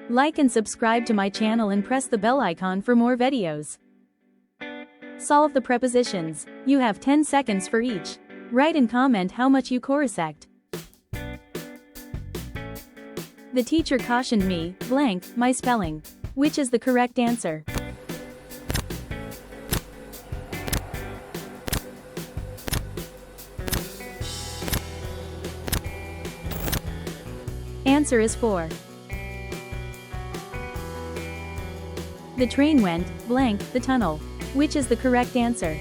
Like and subscribe to my channel and press the bell icon for more videos. Solve the prepositions. You have 10 seconds for each. Write and comment how much you correct. The teacher cautioned me, blank, my spelling. Which is the correct answer? Answer is 4. The train went, blank, the tunnel. Which is the correct answer?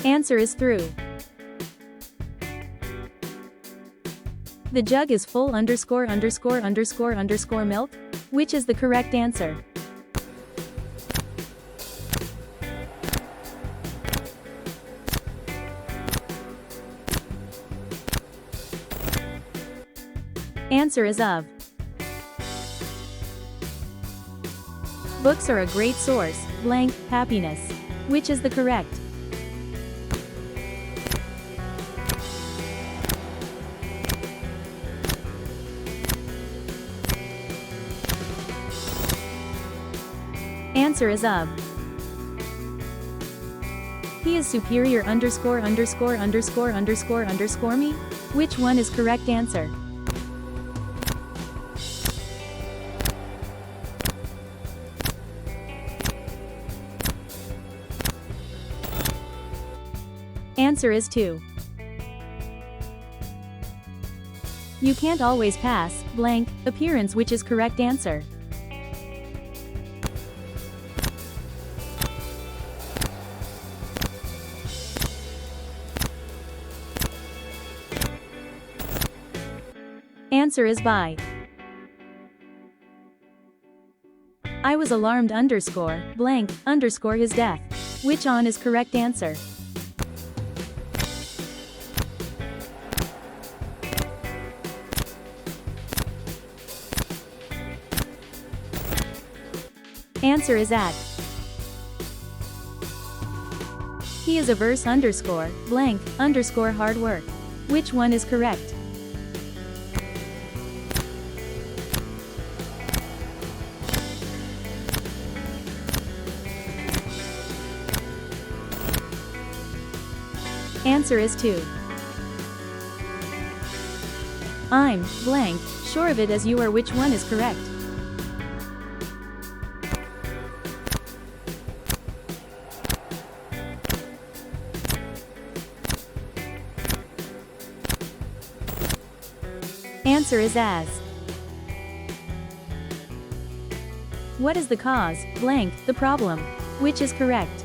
Answer is through. The jug is full _____ milk. Which is the correct answer? Answer is of. Books are a great source, blank, happiness. Which is the correct? Answer is of. He is superior _________ me. Which one is correct answer? Answer is 2. You can't always pass, blank, appearance. Which is correct answer? Answer is by. I was alarmed blank, his death. Which on is correct answer? Answer is at. He is averse blank, hard work. Which one is correct? Answer is 2. I'm blank, sure of it as you are. Which one is correct? Answer is as. What is the cause, blank, the problem? Which is correct?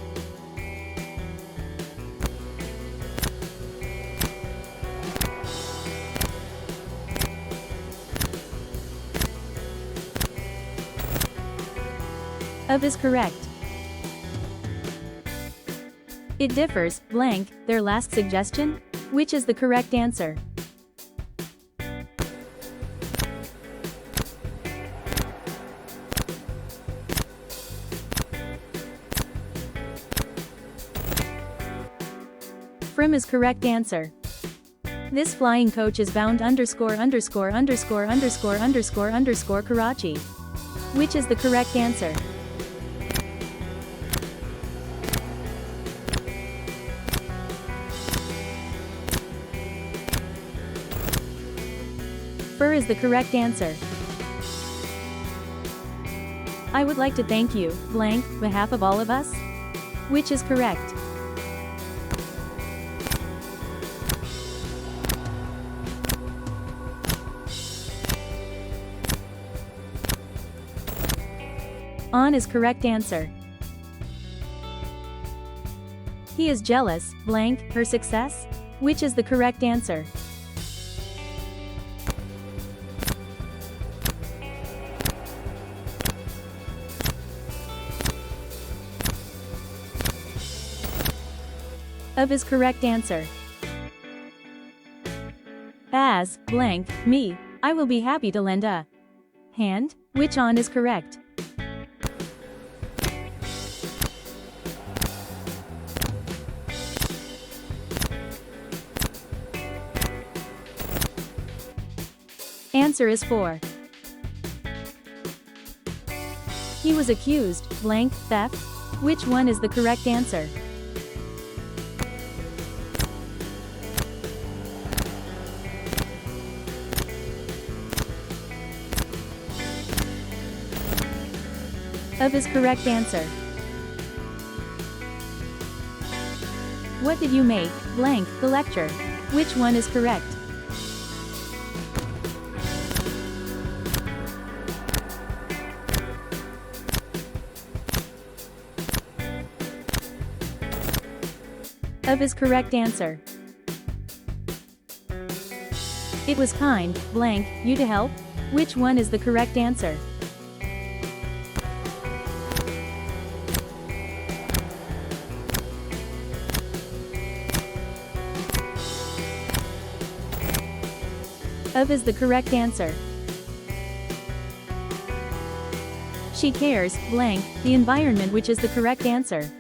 Of is correct. It differs, blank, their last suggestion? Which is the correct answer? From is correct answer. This flying coach is bound _______ Karachi. Which is the correct answer? Fur is the correct answer. I would like to thank you, blank, behalf of all of us. Which is correct? On is correct answer. He is jealous, blank, her success. Which is the correct answer? Of is correct answer. As, blank, me, I will be happy to lend a hand. Which on is correct? Answer is 4. He was accused, blank, theft. Which one is the correct answer? Of is correct answer. What did you make, blank, the lecture? Which one is correct? Of is correct answer. It was kind, blank, you to help. Which one is the correct answer? Of is the correct answer. She cares, blank, the environment. Which is the correct answer?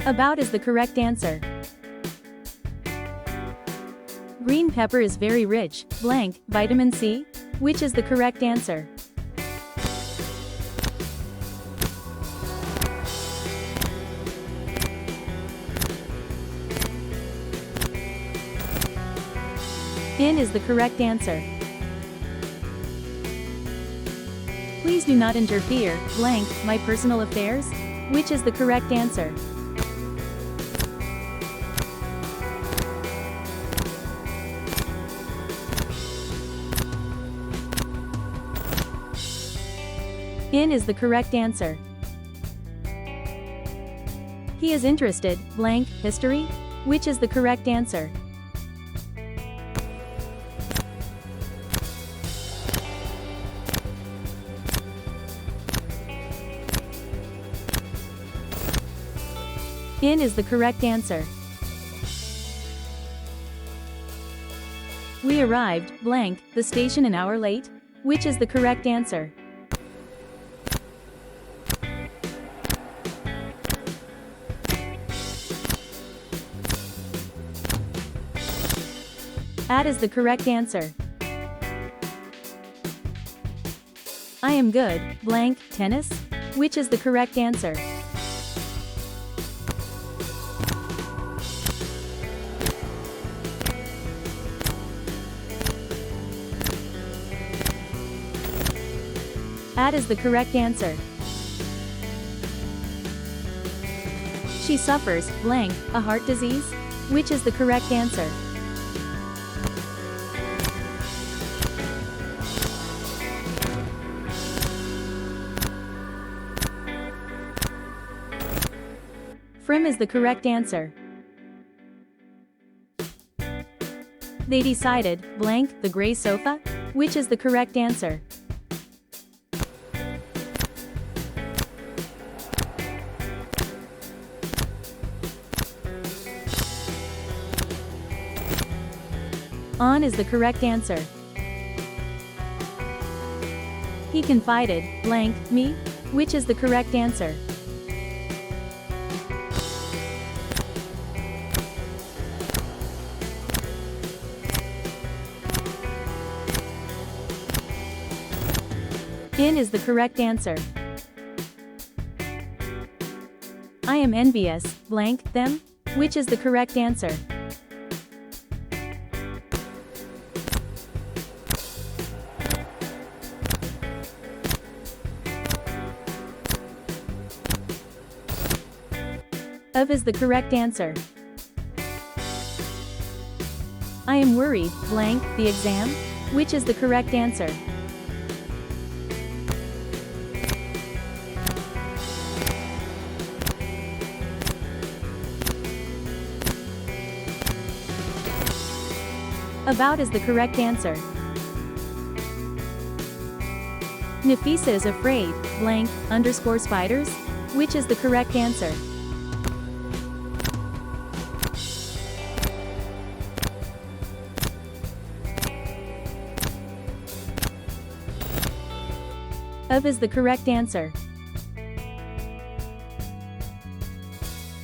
About is the correct answer. Green pepper is very rich, blank, vitamin C. Which is the correct answer? In is the correct answer. Please do not interfere, blank, my personal affairs. Which is the correct answer? In is the correct answer. He is interested, blank, history. Which is the correct answer? In is the correct answer. We arrived, blank, the station an hour late. Which is the correct answer? At is the correct answer. I am good, blank, tennis. Which is the correct answer? At is the correct answer. She suffers, blank, a heart disease. Which is the correct answer? From is the correct answer. They decided, blank, the gray sofa. Which is the correct answer? On is the correct answer. He confided, blank, me. Which is the correct answer? In is the correct answer. I am envious, blank, them. Which is the correct answer? Of is the correct answer. I am worried, blank, the exam. Which is the correct answer? About is the correct answer. Nafisa is afraid, blank, underscore spiders. Which is the correct answer? Of is the correct answer.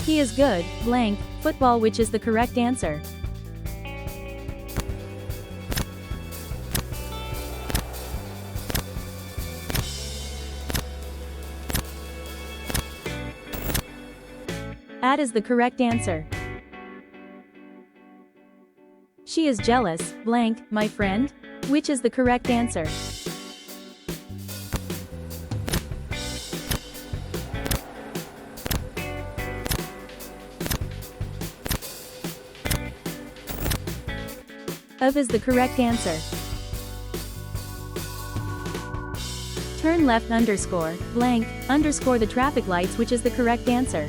He is good, blank, football, which is the correct answer. At is the correct answer. She is jealous, blank, my friend, which is the correct answer. Of is the correct answer. Turn left underscore, blank, underscore the traffic lights, which is the correct answer.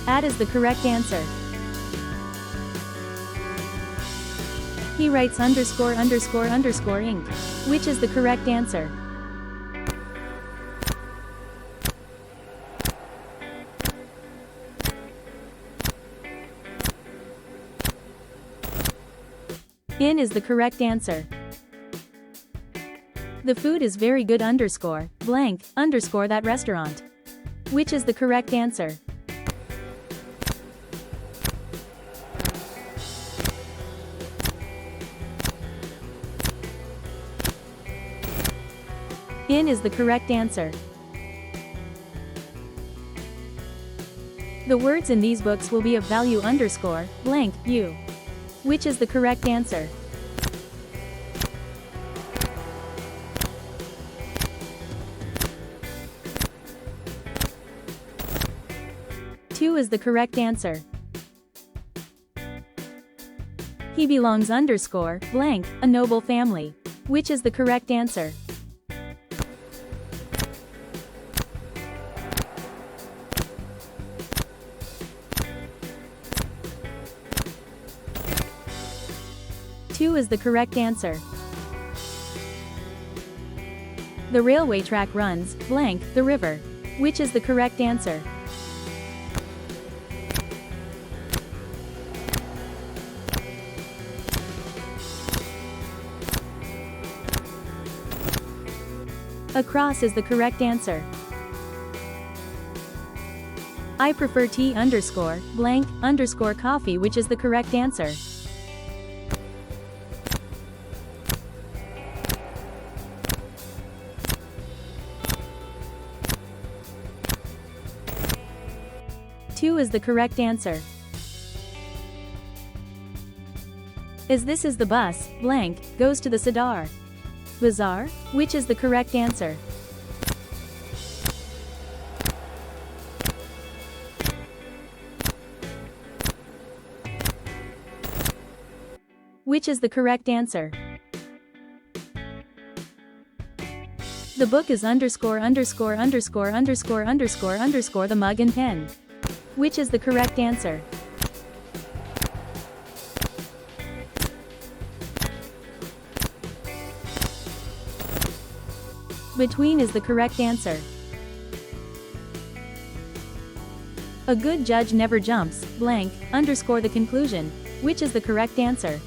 At is the correct answer. He writes underscore underscore underscore ink, which is the correct answer. In is the correct answer. The food is very good underscore, blank, underscore that restaurant, which is the correct answer. In is the correct answer. The words in these books will be of value underscore, blank, you, which is the correct answer. Two is the correct answer. He belongs underscore, blank, a noble family, which is the correct answer. Two is the correct answer. The railway track runs, blank, the river, which is the correct answer. Across is the correct answer. I prefer tea underscore, blank, underscore coffee, which is the correct answer. Two is the correct answer. Is the bus, blank, goes to the Sadar Bazaar, which is the correct answer. Which is the correct answer? The book is underscore underscore underscore underscore underscore underscore the mug and pen, which is the correct answer. Between is the correct answer. A good judge never jumps, blank, underscore the conclusion, which is the correct answer.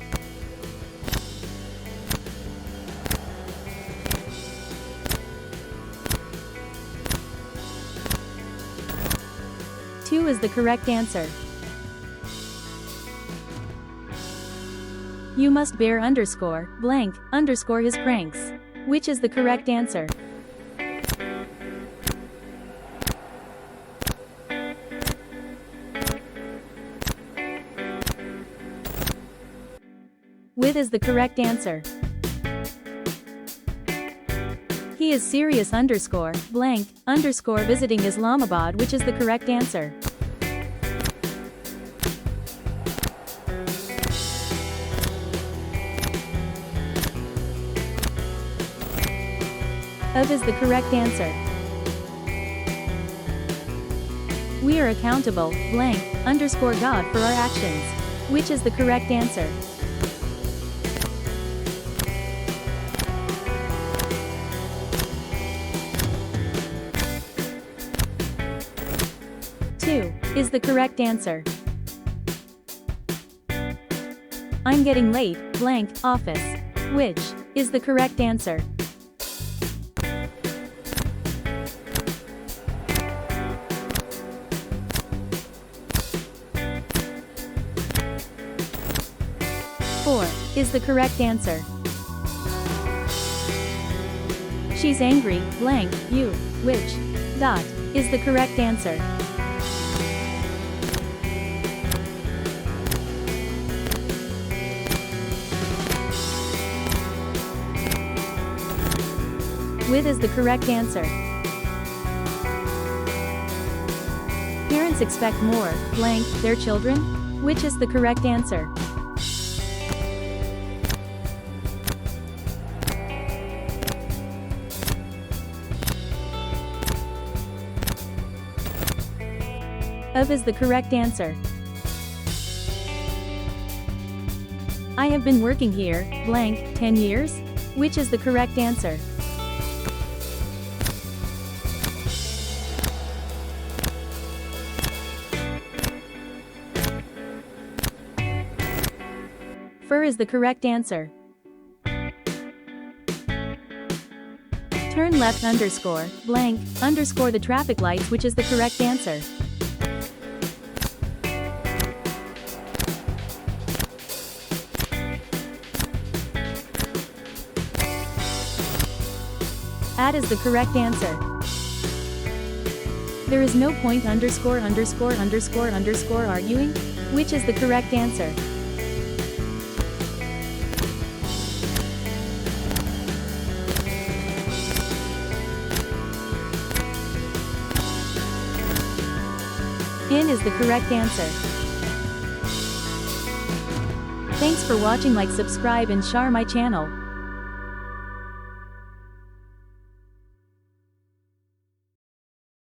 Two is the correct answer. You must bear underscore, blank, underscore his pranks, which is the correct answer. With is the correct answer. He is serious underscore, blank, underscore visiting Islamabad, which is the correct answer. Of is the correct answer. We are accountable, blank, underscore God for our actions, which is the correct answer. Two. is the correct answer. I'm getting late, blank, office. Which is the correct answer? Four is the correct answer. She's angry, blank, you. Which dot is the correct answer? With is the correct answer. Parents expect more, blank, their children? Which is the correct answer? Of is the correct answer. I have been working here, blank, 10 years? Which is the correct answer? For is the correct answer. Turn left underscore, blank, underscore the traffic lights, which is the correct answer. At is the correct answer. There is no point underscore underscore underscore underscore arguing? Which is the correct answer? In is the correct answer. Thanks for watching. Like, subscribe and share my channel.